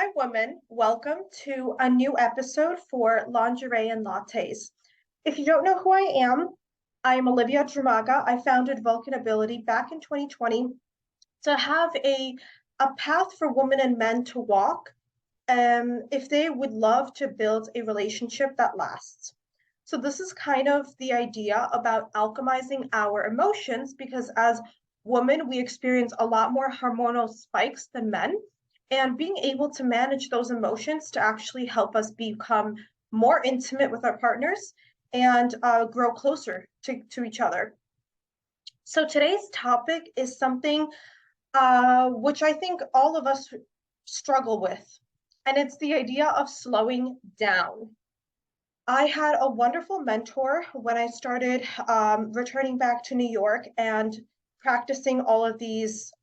Hi, women. Welcome to a new episode for Lingerie and Lattes. If you don't know who I am Olivia Dramaga. I founded Vulcanability back in 2020 to have a path for women and men to walk if they would love to build a relationship that lasts. So this is kind of the idea about alchemizing our emotions because as women, we experience a lot more hormonal spikes than men. And being able to manage those emotions to actually help us become more intimate with our partners and grow closer to each other. So today's topic is something which I think all of us struggle with, and it's the idea of slowing down. I had a wonderful mentor when I started returning back to New York and practicing all of these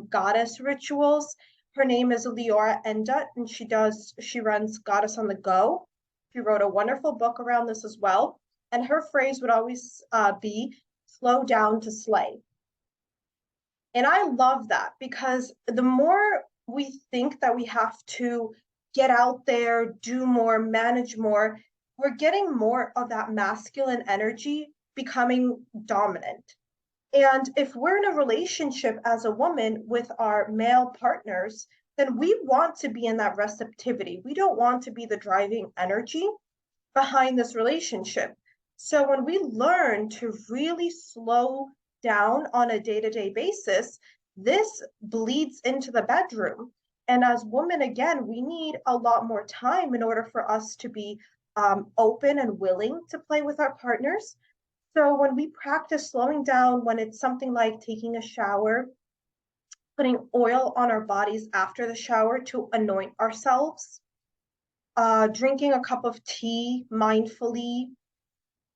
goddess rituals. Her name is Leora Endut, and she runs Goddess on the Go. She wrote a wonderful book around this as well. And her phrase would always be slow down to slay. And I love that because the more we think that we have to get out there, do more, manage more, we're getting more of that masculine energy becoming dominant. And if we're in a relationship as a woman with our male partners, then we want to be in that receptivity. We don't want to be the driving energy behind this relationship. So when we learn to really slow down on a day-to-day basis, this bleeds into the bedroom. And as women, again, we need a lot more time in order for us to be open and willing to play with our partners. So when we practice slowing down, when it's something like taking a shower, putting oil on our bodies after the shower to anoint ourselves, drinking a cup of tea mindfully,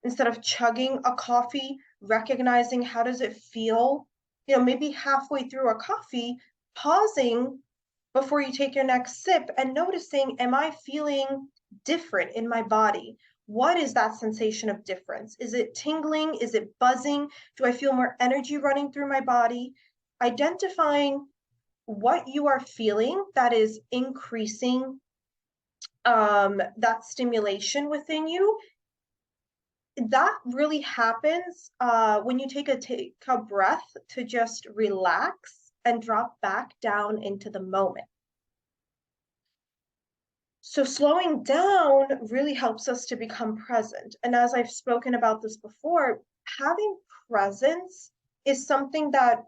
instead of chugging a coffee, recognizing how does it feel, maybe halfway through a coffee, pausing before you take your next sip and noticing, am I feeling different in my body? What is that sensation of difference? Is it tingling? Is it buzzing? Do I feel more energy running through my body? Identifying what you are feeling that is increasing that stimulation within you. That really happens when you take a breath to just relax and drop back down into the moment. So slowing down really helps us to become present. And as I've spoken about this before, having presence is something that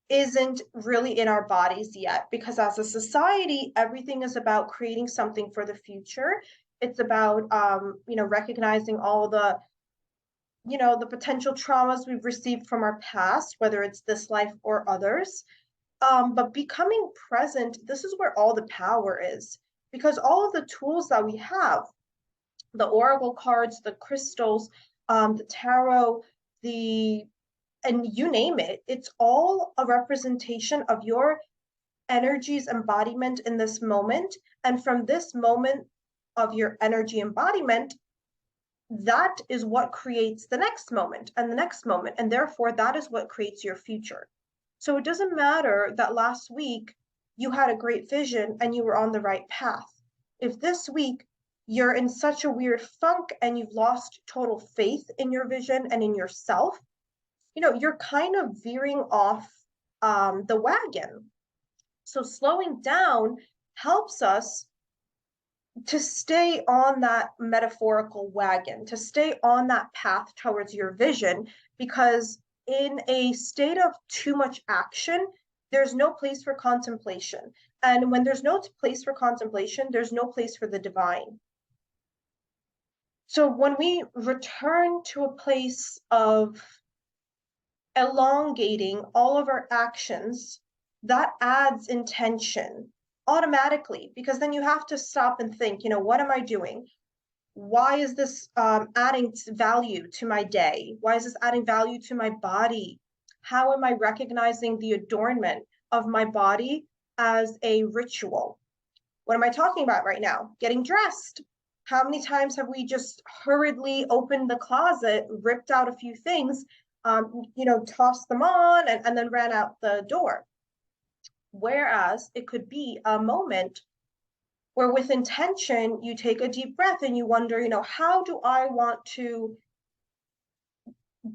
isn't really in our bodies yet, because as a society, everything is about creating something for the future. It's about, recognizing all the potential traumas we've received from our past, whether it's this life or others. But becoming present, this is where all the power is, because all of the tools that we have, the oracle cards, the crystals, the tarot, and you name it, it's all a representation of your energy's embodiment in this moment. And from this moment of your energy embodiment, that is what creates the next moment and the next moment. And therefore, that is what creates your future. So it doesn't matter that last week you had a great vision and you were on the right path. If this week you're in such a weird funk and you've lost total faith in your vision and in yourself, you're kind of veering off the wagon. So slowing down helps us to stay on that metaphorical wagon, to stay on that path towards your vision, because in a state of too much action, there's no place for contemplation. And when there's no place for contemplation, there's no place for the divine. So when we return to a place of elongating all of our actions, that adds intention automatically, because then you have to stop and think, what am I doing? Why is this adding value to my day? Why is this adding value to my body? How am I recognizing the adornment of my body as a ritual? What am I talking about right now? Getting dressed. How many times have we just hurriedly opened the closet, ripped out a few things, tossed them on and then ran out the door? Whereas it could be a moment Where with intention, you take a deep breath and you wonder, how do I want to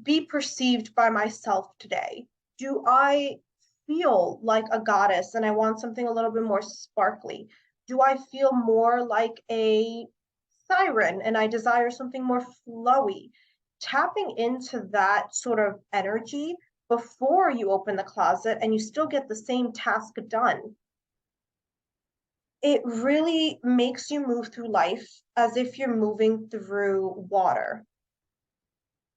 be perceived by myself today? Do I feel like a goddess and I want something a little bit more sparkly? Do I feel more like a siren and I desire something more flowy? Tapping into that sort of energy before you open the closet and you still get the same task done, it really makes you move through life as if you're moving through water.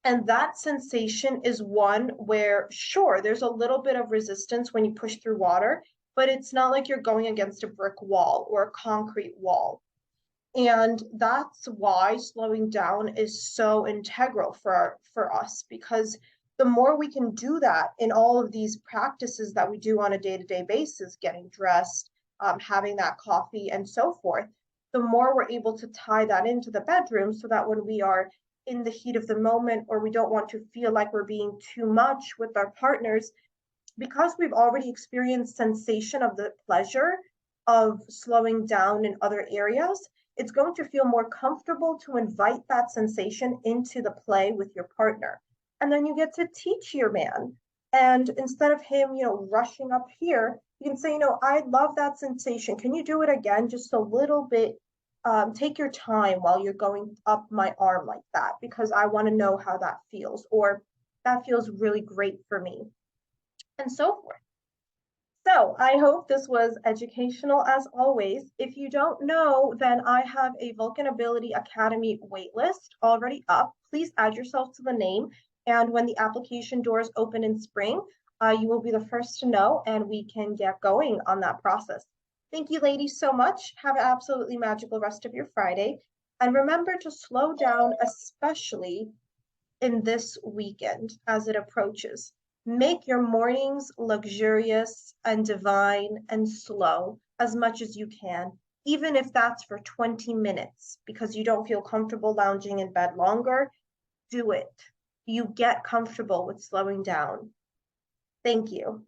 And that sensation is one where, sure, there's a little bit of resistance when you push through water, but it's not like you're going against a brick wall or a concrete wall. And that's why slowing down is so integral for us, because the more we can do that in all of these practices that we do on a day-to-day basis, getting dressed, having that coffee, and so forth, the more we're able to tie that into the bedroom so that when we are in the heat of the moment or we don't want to feel like we're being too much with our partners, because we've already experienced sensation of the pleasure of slowing down in other areas, it's going to feel more comfortable to invite that sensation into the play with your partner. And then you get to teach your man. And instead of him, rushing up here, you can say, I love that sensation. Can you do it again? Just a little bit. Take your time while you're going up my arm like that, because I want to know how that feels, or that feels really great for me, and so forth. So I hope this was educational as always. If you don't know, then I have a Vulcan Ability Academy waitlist already up. Please add yourself to the name. And when the application doors open in spring, you will be the first to know and we can get going on that process. Thank you, ladies, so much. Have an absolutely magical rest of your Friday. And remember to slow down, especially in this weekend as it approaches. Make your mornings luxurious and divine and slow as much as you can, even if that's for 20 minutes because you don't feel comfortable lounging in bed longer. Do it. You get comfortable with slowing down. Thank you.